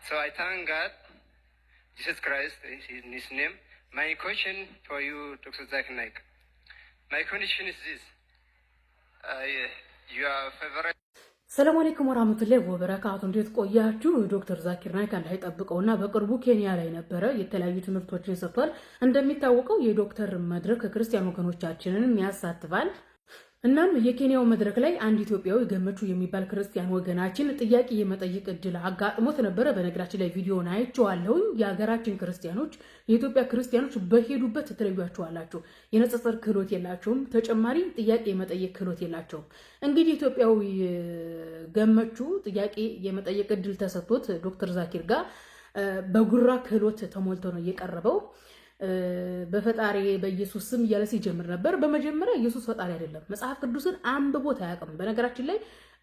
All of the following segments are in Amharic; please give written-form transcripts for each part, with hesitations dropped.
So I thank God, Jesus Christ is in His name. My question for you, Dr. Zakir Naik. My condition is this. Your favorite. ሰላም አለይኩም ወራህመቱላሂ ወበረካቱ። እንዴት ቆያችሁ? ዶክተር ዛኪር ናይክ አላህ ይጠብቀውና በቅርቡ ኬንያ ላይ ነበረ የተለያዩ ትምህርቶችን ሰጥቷል። እንደሚታወቀው የዶክተር መድረክ ክርስቲያን ወገኖቻችንን ያሳትፋል። እናም የኬንያው መድረክ ላይ አንድ ኢትዮጵያዊ ገመቹ የሚባል ክርስቲያን ወገናችን ጥያቄ የመጠየቅ እድል አጋጥሞት ነበረ። በነገራችን ላይ ቪዲዮውን አይቼዋለሁ። የሀገራችን ክርስቲያኖች የኢትዮጵያ ክርስቲያኖች በሄዱበት ትለዩዋቸዋላችሁ። የነጽጽር ክህሎት የላቸውም። ተጨማሪ ጥያቄ የመጠየቅ ክህሎት የላቸውም። እንግዲህ ኢትዮጵያዊ ገመቹ ጥያቄ የመጠየቅ እድል ተሰጥቶት ዶክተር ዛኪር ጋር በጉራ ክህሎት ተሞልቶ ነው የቀረበው። በፈጣሪ በኢየሱስ ስም እያለ ሲጀምር ነበር። በመጀመሪያ ኢየሱስ ፈጣሪ አይደለም። መጽሐፍ ቅዱስን አንብቦት አያውቅም። በነገራችን ላይ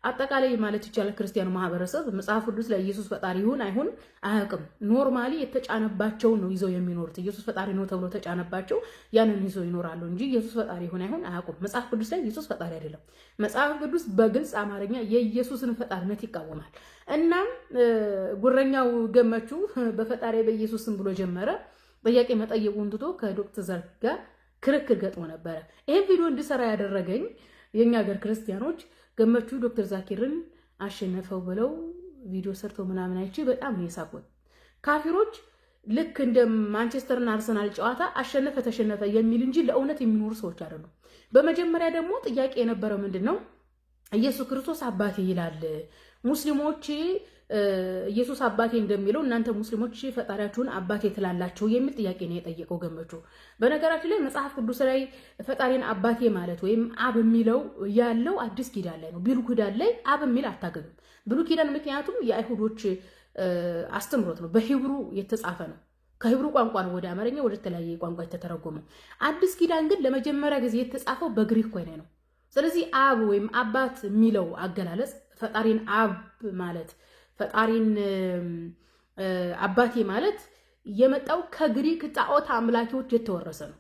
አጠቃላይ ማለት ይቻላል ክርስቲያኑ ማህበረሰብ መጽሐፍ ቅዱስ ላይ ኢየሱስ ፈጣሪ ይሁን አይሁን አያውቅም። ኖርማሊ የተጫነባቸው ነው ይዘው የሚኖሩት። ኢየሱስ ፈጣሪ ነው ተብሎ ተጫነባቸው ያንን ይዘው ይኖራሉ እንጂ ኢየሱስ ፈጣሪ ይሁን አይሁን አያውቁም። መጽሐፍ ቅዱስ ላይ ኢየሱስ ፈጣሪ አይደለም። መጽሐፍ ቅዱስ በግልጽ አማርኛ የኢየሱስን ፈጣሪነት ይቃወማል። እናም ጉረኛው ገመቹ በፈጣሪ በኢየሱስ ስም ብሎ ጀመረ። ጥያቄ መጠየቁን ትቶ ከዶክተር ዛኪር ጋር ክርክር ገጥሞ ነበረ። ይሄን ቪዲዮ እንድሰራ ያደረገኝ የኛ ሀገር ክርስቲያኖች ገመቹ ዶክተር ዛኪርን አሸነፈው ብለው ቪዲዮ ሰርተው ምናምን አይቼ በጣም ነው የሳቁት። ካፊሮች ልክ እንደ ማንቸስተርና አርሰናል ጨዋታ አሸነፈ ተሸነፈ የሚል እንጂ ለእውነት የሚኖሩ ሰዎች አይደሉም። በመጀመሪያ ደግሞ ጥያቄ የነበረው ምንድነው? ኢየሱስ ክርስቶስ አባቴ ይላል። ሙስሊሞች ኢየሱስ አባቴ እንደሚለው እናንተ ሙስሊሞች ፈጣሪያችሁን አባቴ ትላላችሁ የሚል ጥያቄ ነው የጠየቀው ገመቹ። በነገራችን ላይ መጽሐፍ ቅዱስ ላይ ፈጣሪን አባቴ ማለት ወይም አብ የሚለው ያለው አዲስ ኪዳን ላይ ነው። ብሉይ ኪዳን ላይ አብ የሚል አታገኙም። ብሉይ ኪዳን ምክንያቱም የአይሁዶች አስተምሮት ነው፣ በሂብሩ የተጻፈ ነው። ከሂብሩ ቋንቋ ነው ወደ አማርኛ ወደ ተለያየ ቋንቋ የተተረጎመው። አዲስ ኪዳን ግን ለመጀመሪያ ጊዜ የተጻፈው በግሪክ ኮይኔ ነው። ስለዚህ አብ ወይም አባት የሚለው አገላለጽ ፈጣሪን አብ ማለት ፈጣሪን አባቴ ማለት የመጣው ከግሪክ ጣዖት አምላኪዎች የተወረሰ ነው።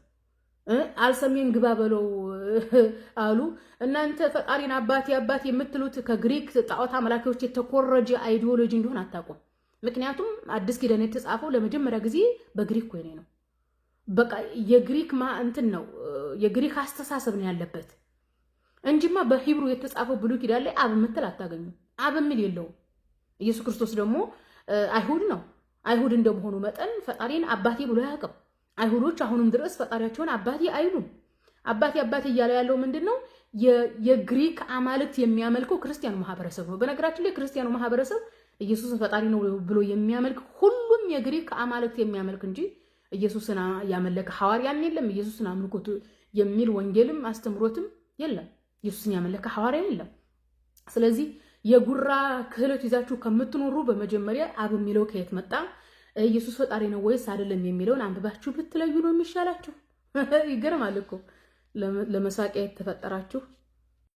አልሰሜን ግባ በለው አሉ። እናንተ ፈጣሪን አባቴ አባቴ የምትሉት ከግሪክ ጣዖት አምላኪዎች የተኮረጀ አይዲዮሎጂ እንደሆነ አታውቁም። ምክንያቱም አዲስ ኪዳን የተጻፈው ለመጀመሪያ ጊዜ በግሪክ ኮይኔ ነው። በቃ የግሪክ እንትን ነው፣ የግሪክ አስተሳሰብ ነው ያለበት እንጂማ በሂብሩ የተጻፈው ብሉይ ኪዳን ላይ አብ የምትል አታገኙም። አብ የሚል የለውም። ኢየሱስ ክርስቶስ ደግሞ አይሁድ ነው። አይሁድ እንደመሆኑ መጠን ፈጣሪን አባቴ ብሎ አያውቅም። አይሁዶች አሁንም ድረስ ፈጣሪያቸውን አባቴ አይሉም። አባቴ አባቴ እያለ ያለው ምንድነው? የግሪክ አማልክት የሚያመልከው ክርስቲያኑ ማህበረሰብ ነው። በነገራችን ላይ ክርስቲያኑ ማህበረሰብ ኢየሱስ ፈጣሪ ነው ብሎ የሚያመልክ ሁሉም የግሪክ አማልክት የሚያመልክ እንጂ ኢየሱስን ያመለከ ሐዋርያም የለም። ኢየሱስን አምልኮት የሚል ወንጌልም አስተምሮትም የለም። ኢየሱስን ያመለከ ሐዋርያ የለም። ስለዚህ የጉራ ክህሎት ይዛችሁ ከምትኖሩ በመጀመሪያ አብ የሚለው ከየት መጣ፣ ኢየሱስ ፈጣሪ ነው ወይስ አይደለም የሚለውን አንብባችሁ ብትለዩ ነው የሚሻላችሁ። ይገርማል እኮ ለመሳቂያ የተፈጠራችሁ